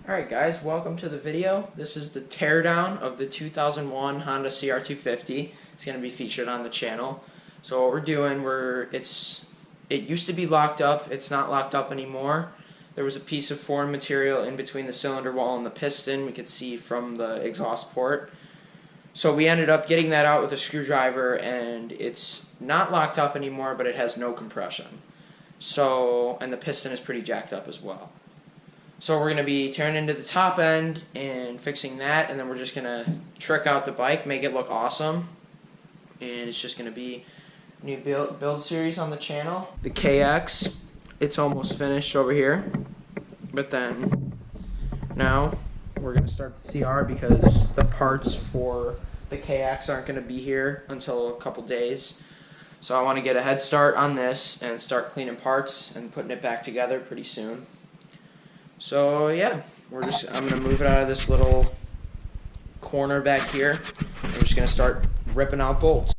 Alright guys, welcome to the video. This is the teardown of the 2001 Honda CR250. It's going to be featured on the channel. So what we're doing, it used to be locked up. It's not locked up anymore. There was a piece of foreign material in between the cylinder wall and the piston. We could see from the exhaust port. So we ended up getting that out with a screwdriver, and it's not locked up anymore, but it has no compression. And the piston is pretty jacked up as well. So we're going to be tearing into the top end and fixing that, and then we're just going to trick out the bike, make it look awesome. And it's just going to be a new build series on the channel. The KX, it's almost finished over here. But then now we're going to start the CR because the parts for the KX aren't going to be here until a couple days. So I want to get a head start on this and start cleaning parts and putting it back together pretty soon. So yeah, I'm gonna move it out of this little corner back here. We're just gonna start ripping out bolts.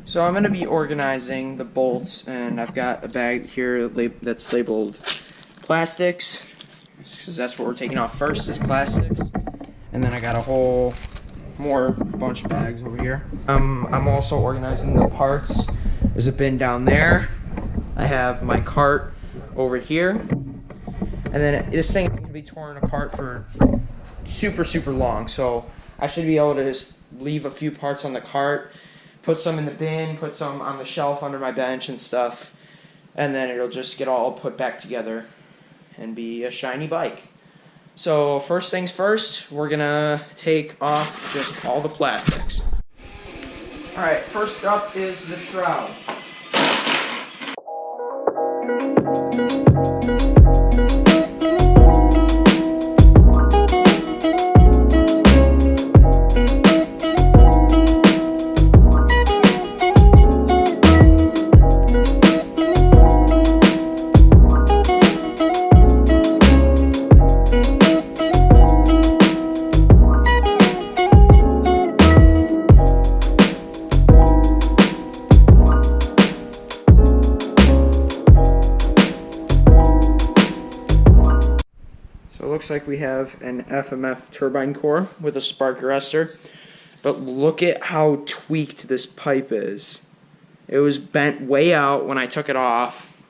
So I'm going to be organizing the bolts, and I've got a bag here that's labeled plastics, because that's what we're taking off first is plastics. And then I got a whole bunch of bags over here. I'm also organizing the parts. There's a bin down there. I have my cart over here. And then this thing can be torn apart for super long, so I should be able to just leave a few parts on the cart, put some in the bin, put some on the shelf under my bench and stuff, and then it'll just get all put back together and be a shiny bike. So first things first, we're gonna take off just all the plastics. Alright, first up is the shroud. So it looks like we have an FMF turbine core with a spark arrestor, but look at how tweaked this pipe is. It was bent way out when I took it off,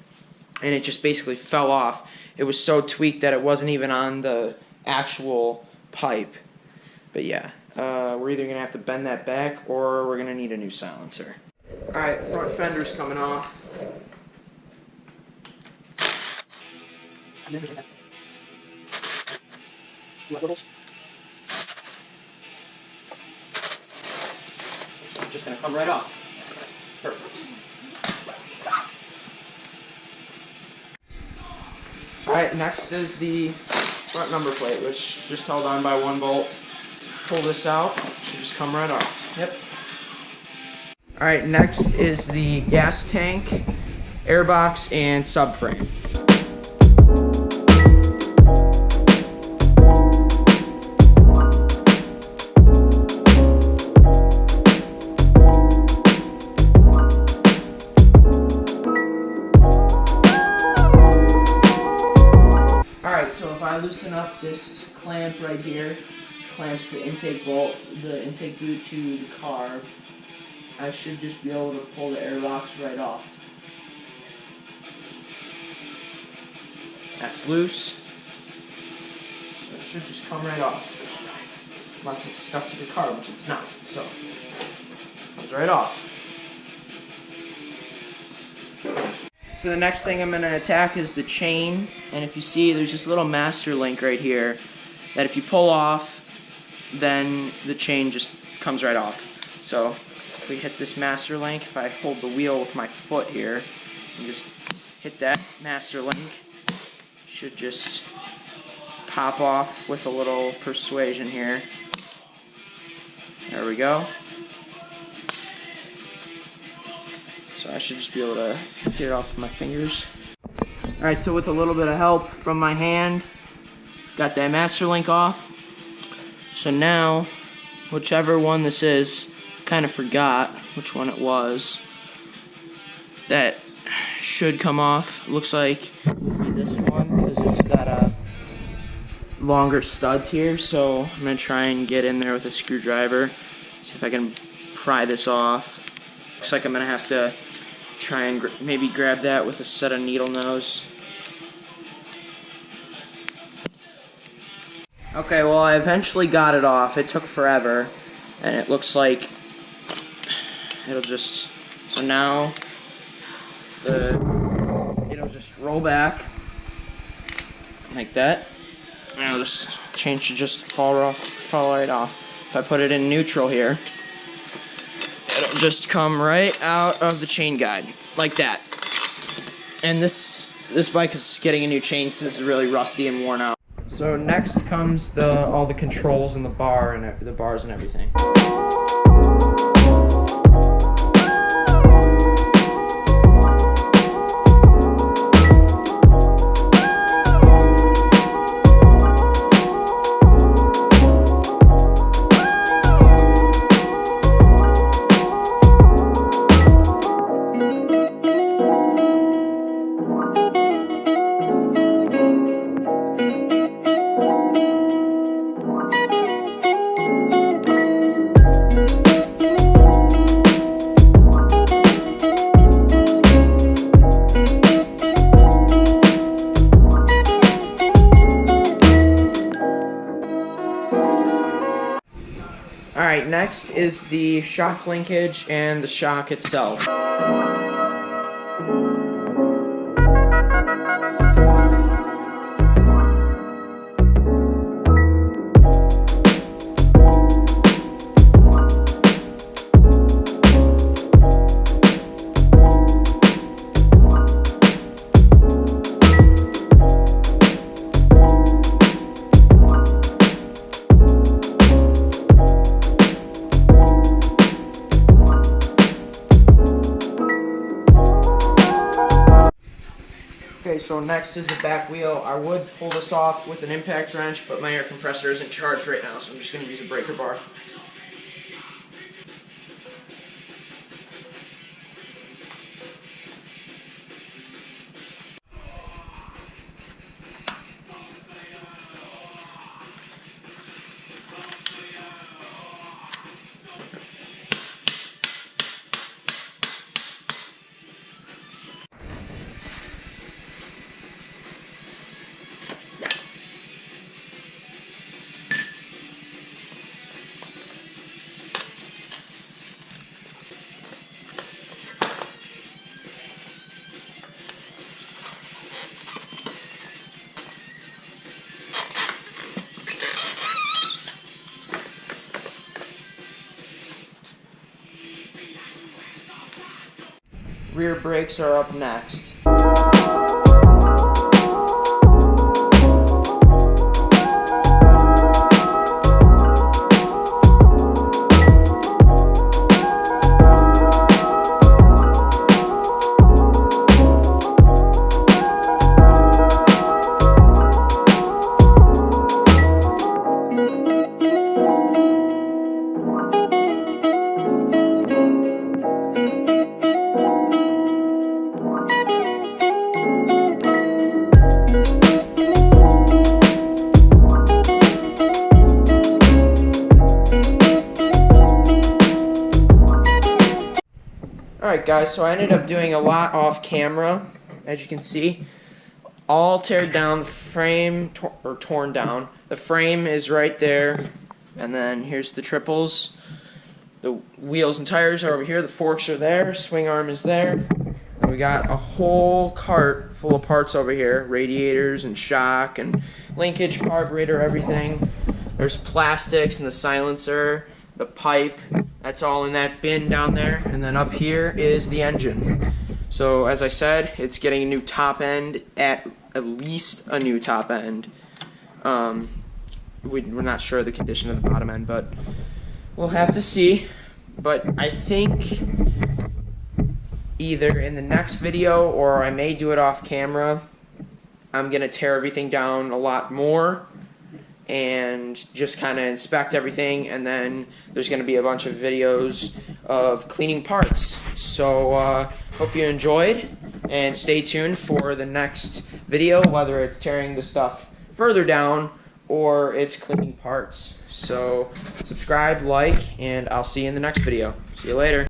and it just basically fell off. It was so tweaked that it wasn't even on the actual pipe. But yeah, we're either going to have to bend that back or we're going to need a new silencer. Alright, front fender's coming off. Just going to come right off. Perfect. Alright, next is the front number plate, which just held on by one bolt. Pull this out, it should just come right off. Yep. Alright, next is the gas tank, airbox, and subframe. So if I loosen up this clamp right here, which clamps the intake bolt, the intake boot to the car, I should just be able to pull the airbox right off. That's loose, so it should just come right off. Unless it's stuck to the car, which it's not, so it comes right off. So the next thing I'm going to attack is the chain, and if you see there's this little master link right here that if you pull off, then the chain just comes right off. So if we hit this master link, if I hold the wheel with my foot here and just hit that master link, should just pop off with a little persuasion here. There we go. So I should just be able to get it off with my fingers. Alright, so with a little bit of help from my hand, got that master link off. So now, whichever one this is, I kind of forgot which one it was, that should come off. Looks like maybe this one, because it's got longer studs here. So I'm going to try and get in there with a screwdriver, see if I can pry this off. Looks like I'm going to have to try and maybe grab that with a set of needle nose. Okay, well, I eventually got it off. It took forever, and it looks like it'll just, so now it'll just roll back like that, and it'll just change to just fall right off. If I put it in neutral here, it'll just come right out of the chain guide like that. And this bike is getting a new chain, so this is really rusty and worn out. So next comes all the controls and the bars and everything. Alright, next is the shock linkage and the shock itself. Okay, so next is the back wheel. I would pull this off with an impact wrench, but my air compressor isn't charged right now, so I'm just going to use a breaker bar. Rear brakes are up next. Alright guys, so I ended up doing a lot off camera, as you can see. All teared down, the frame, or torn down. The frame is right there, and then here's the triples. The wheels and tires are over here, the forks are there, swing arm is there. And we got a whole cart full of parts over here, radiators and shock and linkage, carburetor, everything. There's plastics and the silencer, the pipe, That's all in that bin down there, and then up here is the engine. So as I said, it's getting a new top end, at least a new top end. We're not sure of the condition of the bottom end, but we'll have to see. But I think either in the next video, or I may do it off camera, I'm going to tear everything down a lot more and just kind of inspect everything, and then there's going to be a bunch of videos of cleaning parts. So hope you enjoyed, and stay tuned for the next video, whether it's tearing the stuff further down or it's cleaning parts. So subscribe, like, and I'll see you in the next video. See you later.